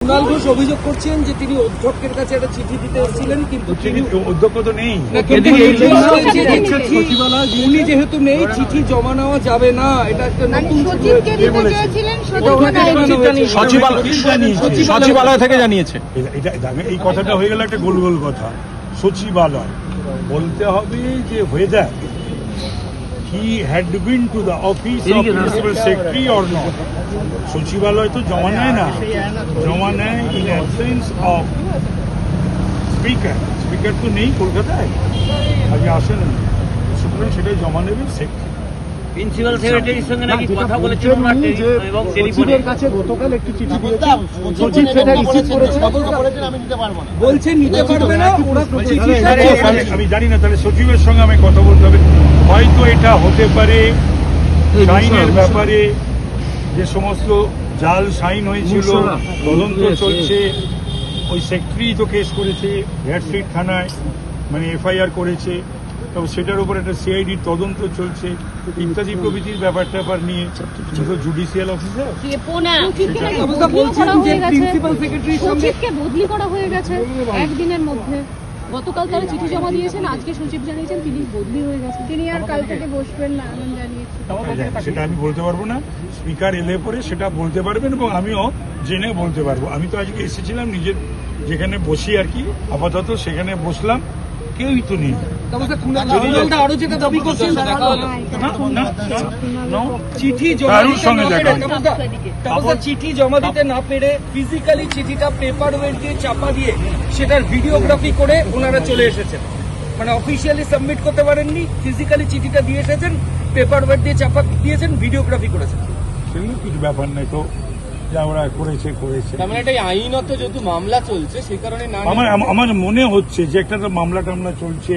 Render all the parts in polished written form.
কুণাল ঘোষ অভিযোগ করছেন যে তিনি অধ্যক্ষের কাছে একটা চিঠি দিতে এসেছিলেন, কিন্তু অধ্যক্ষ তো নেই, উনি যেহেতু নেই চিঠি জমা নেওয়া যাবে না, এটা একটা সচিবালয় থেকে জানিয়েছে। এই কথাটা হয়ে গেল একটা গোল গোল কথা। সচিবালয় বলতে হবে যে whether he had been to the office of principal secretary or not. সচিবালয় তো জমা নেয় না, জমা নেয় in absence of speaker. Speaker তো নেই কলকাতায়, আগে আসেন, সুতরাং সেটাই জমা নেবে সেক্রেটারি। প্রিন্সিপাল সেক্রেটারির সঙ্গে নাকি কথা বলেছেন এবং সচিবের কাছে গতকাল একটি চিঠি দিয়েছেন, সচিব সেটা রিসিভ করেছেন, আমি নিতে পারবো না, বলছেন নিতে পারবে না। আমি জানি না, তাহলে সচিবের সঙ্গে আমি কথা বলতে হবে। হয়তো এটা হতে পারে সাইনের ব্যাপারে যে সমস্ত জাল সাইন হয়েছিল, তদন্ত চলছে, ওই সেক্রেটারি তো কেস করেছে হেয়ারস্ট্রিট থানায়, মানে এফআইআর করেছে, তবে সেটার উপর একটা সিআইডির তদন্ত চলছে ইত্যাদি প্রভৃতির ব্যাপার নিয়ে জুডিশিয়াল অফিসার। বলছেন যে প্রিন্সিপাল সেক্রেটারির সঙ্গে বদলি করা হয়ে গেছে একদিনের মধ্যে। গতকাল তারা চিঠি জমা দিয়েছেন, আজকে সচিব জানিয়েছেন তিনি বদলি হয়ে গেছেন, তিনি আর কাল থেকে বসবেন না এমন জানিয়েছেন। সেটা আমি বলতে পারবো না, স্পিকার এলে পরে সেটা বলতে পারবেন এবং আমিও জেনে বলতে পারবো। আমি তো আজকে এসেছিলাম নিজের যেখানে বসি আর কি, আপাতত সেখানে বসলাম, কেউই তো নেই। আরো যেটা দাবি করছেন চিঠি জমা দিতে না পেরে ফিজিক্যালি চিঠিটা পেপার ওয়েট দিয়ে চাপা দিয়ে সেটার ভিডিওগ্রাফি করে ওনারা চলে এসেছেন, মানে অফিসিয়ালি সাবমিট করতে পারেননি, ফিজিক্যালি চিঠিটা দিয়ে এসেছেন, পেপার ওয়েট দিয়ে চাপা দিয়েছেন, ভিডিওগ্রাফি করেছেন। সেগুলো কিছু ব্যাপার নেই তো, যা ওরা করেছে। আইনত যেহেতু মামলা চলছে সেই কারণে আমার মনে হচ্ছে যে একটা মামলা টামলা চলছে,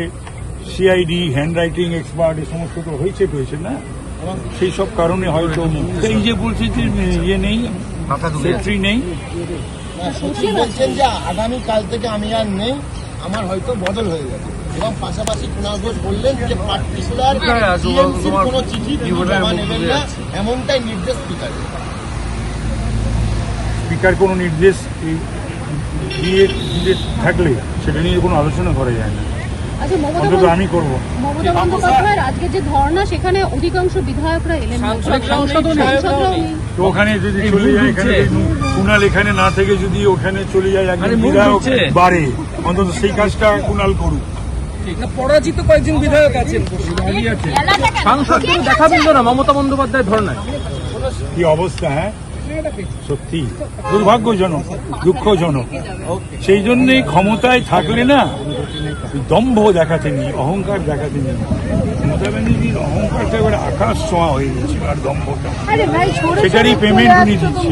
সিআইডি, হ্যান্ড রাইটিং এক্সপার্ট, এই সমস্ত তো হয়েছে না, সেই সব কারণে হয়তো এই যে বলছে যে ইয়ে নেই, সেক্রেটারি নেই। সচিব বলছেন যে আগামী কাল থেকে আমি আর নেই, আমার হয়তো বদল হয়ে গেছে, এবং পাশাপাশি কুণাল ঘোষ বললেন যে পার্টিকুলার কোনো চিঠি জমা নেবেন না, এমনটাই নির্দেশ স্পিকার। স্পিকার কোনো নির্দেশ দিয়ে থাকলে সেটা নিয়ে কোনো আলোচনা করা যায় না, অন্তত আমি করবো। মমতা বন্দ্যোপাধ্যায়ের আজকে যে ধর্ণা, সেখানে অধিকাংশ বিধায়করা এলেন, তো ওখানে যদি চলে যায়, এখানে কুণাল এখানে না থেকে যদি ওখানে চলে যায়, একজন বিধায়ক বাড়ে, অন্তত সেই কাজটা কুণাল করুক। পরাজিত কয়েকজন বিধায়ক আছেন, সাংসদ দেখাবেন না মমতা বন্দ্যোপাধ্যায় ধর্ণায়, কি অবস্থা, হ্যাঁ সত্যি দুর্ভাগ্যজনক, দুঃখজনক। সেই জন্যই ক্ষমতায় থাকলে না দম্ভ দেখাতে নেই, অহংকার দেখাতে নেই। মমতা ব্যানার্জির অহংকারটা এবার আকাশ ছোঁয়া হয়ে গেছিল, আর দম্ভটা সেটারই পেমেন্ট উনি দিচ্ছে।